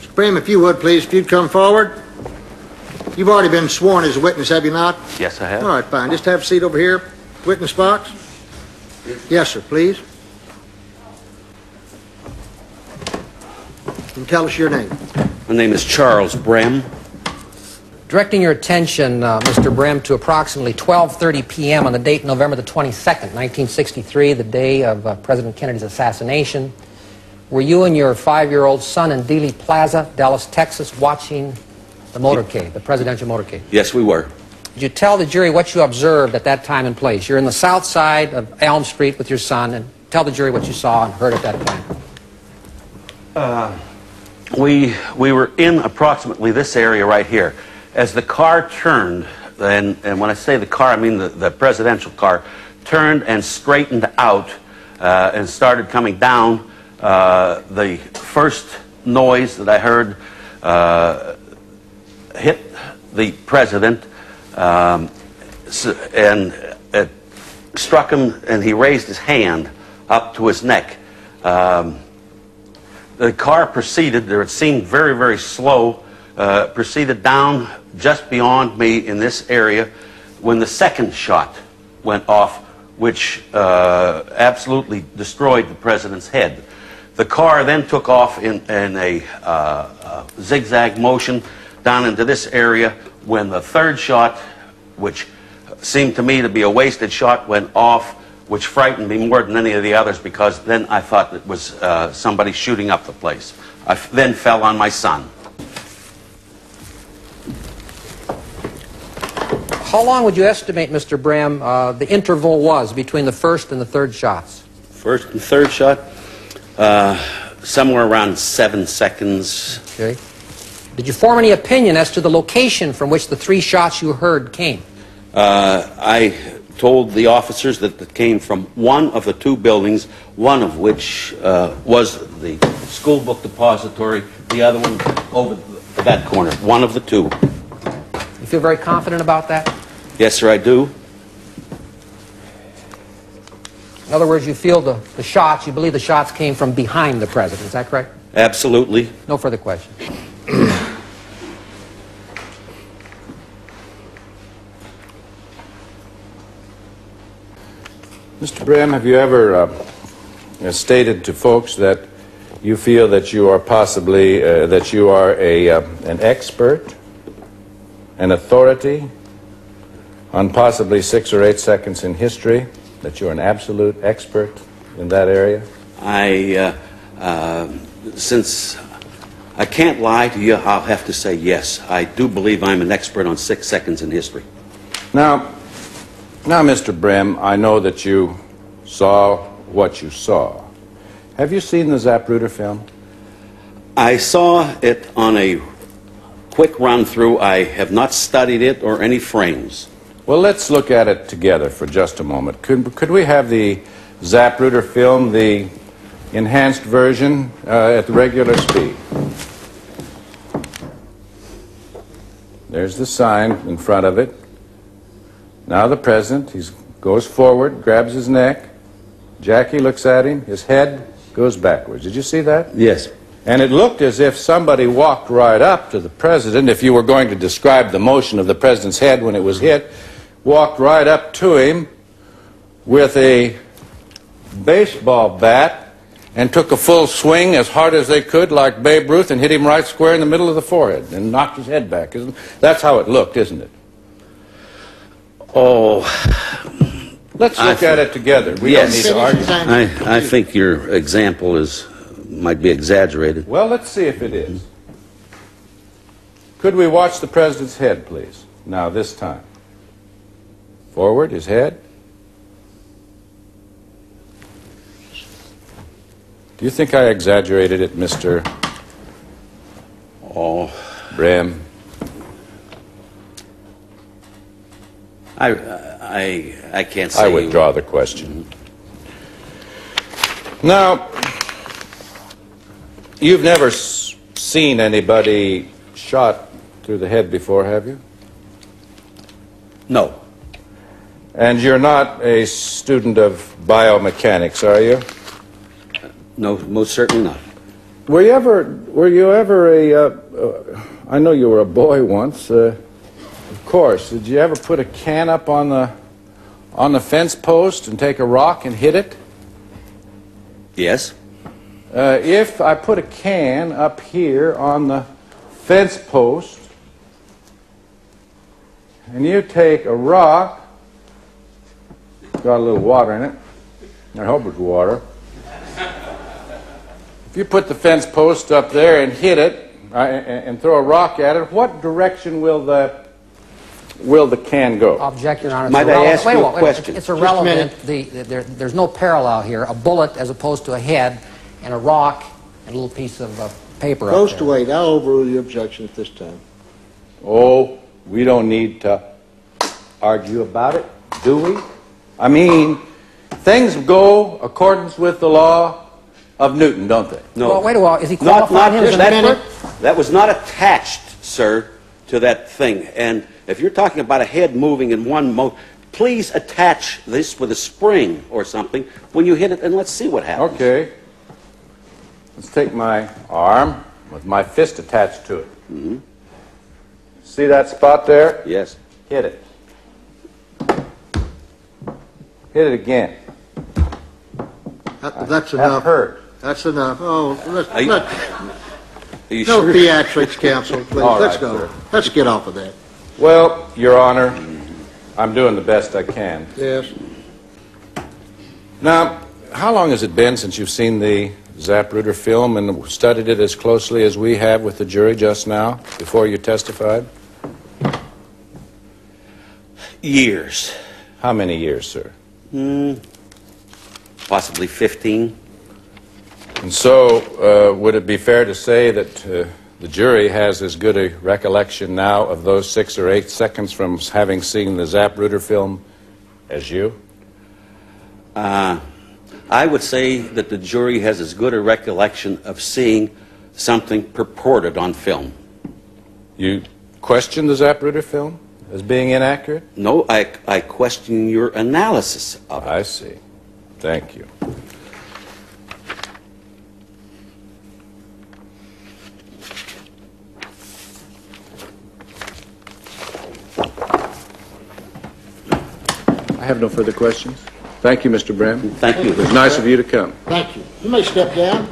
Mr. Brehm, if you would, please, if you'd come forward. You've already been sworn as a witness, have you not? Yes, I have. All right, fine. Just have a seat over here. Witness box. Yes, sir, please. And tell us your name. My name is Charles Brehm. Directing your attention, Mr. Brehm, to approximately 12:30 p.m. on the date November the 22nd, 1963, the day of President Kennedy's assassination, were you and your 5-year-old son in Dealey Plaza, Dallas, Texas, watching the motorcade, the presidential motorcade? Yes, we were. Could you tell the jury what you observed at that time and place? You're in the south side of Elm Street with your son, and tell the jury what you saw and heard at that time. We were in approximately this area right here. As the car turned, and when I say the car, I mean the presidential car, turned and straightened out and started coming down, the first noise that I heard hit the president, and it struck him, and he raised his hand up to his neck. The car proceeded, it seemed very, very slow, proceeded down just beyond me in this area when the second shot went off, which absolutely destroyed the president's head. The car then took off in a zigzag motion down into this area when the third shot, which seemed to me to be a wasted shot, went off, which frightened me more than any of the others, because then I thought it was somebody shooting up the place. I then fell on my son. How long would you estimate, Mr. Brehm, the interval was between the first and the third shots? First and third shot, somewhere around 7 seconds. Okay. Did you form any opinion as to the location from which the 3 shots you heard came? I told the officers that it came from one of the 2 buildings, one of which was the school book depository, the other one over that corner, one of the 2. You feel very confident about that? Yes, sir, I do. In other words, you feel the shots, you believe the shots came from behind the president, is that correct? Absolutely. No further questions. Mr. Brehm, have you ever stated to folks that you feel that you are possibly, that you are an expert, an authority on possibly 6 or 8 seconds in history, that you're an absolute expert in that area? Since I can't lie to you, I'll have to say yes. I do believe I'm an expert on 6 seconds in history. Now, Mr. Brehm, I know that you saw what you saw. Have you seen the Zapruder film? I saw it on a quick run-through. I have not studied it or any frames. Well, let's look at it together for just a moment. Could we have the Zapruder film, the enhanced version, at the regular speed? There's the sign in front of it. Now the president, he goes forward, grabs his neck. Jackie looks at him. His head goes backwards. Did you see that? Yes. And it looked as if somebody walked right up to the president, if you were going to describe the motion of the president's head when it was hit, walked right up to him with a baseball bat and took a full swing as hard as they could, like Babe Ruth, and hit him right square in the middle of the forehead and knocked his head back. That's how it looked, isn't it? Oh, let's look at it together. We yes. don't need to argue. I think your example might be exaggerated. Well, let's see if it is. Could we watch the president's head, please? Now, this time. Forward, his head. Do you think I exaggerated it, Mr. Brehm? I can't say. I withdraw the question. Now, you've never seen anybody shot through the head before, have you? No. And you're not a student of biomechanics, are you? No, most certainly not. Were you ever a, I know you were a boy once, of course. Did you ever put a can up on the fence post and take a rock and hit it? Yes. If I put a can up here on the fence post and you take a rock, got a little water in it, I hope it's water. If you put the fence post up there and hit it and throw a rock at it, what direction will the can go? Object, Your Honor. It's Might I irrelevant. ask you a question? It's irrelevant. There's no parallel here. A bullet as opposed to a head, and a rock, and a little piece of paper up Post there. to wait. I'll overrule your objection at this time. Oh, we don't need to argue about it, do we? I mean, things go accordance with the law of Newton, don't they? No. Well, wait a while. Is he qualified as an expert? That was not attached, sir, to that thing. And if you're talking about a head moving in one mode, please attach this with a spring or something when you hit it, and let's see what happens. Okay. Let's take my arm with my fist attached to it. Mm-hmm. See that spot there? Yes. Hit it. Hit it again. That's That enough. hurt. That's enough. Oh, Are you no sure? theatrics, counsel, please. All Let's right, go. sir. Let's get off of that. Well, Your Honor, I'm doing the best I can. Yes. Now, how long has it been since you've seen the Zapruder film and studied it as closely as we have with the jury just now, before you testified? Years. How many years, sir? Possibly 15. And so, would it be fair to say that the jury has as good a recollection now of those 6 or 8 seconds from having seen the Zapruder film as you? I would say that the jury has as good a recollection of seeing something purported on film. You question the Zapruder film as being inaccurate? No, I question your analysis of it. I see. Thank you. I have no further questions. Thank you, Mr. Brehm. Thank you. It was nice of you to come. Thank you. You may step down.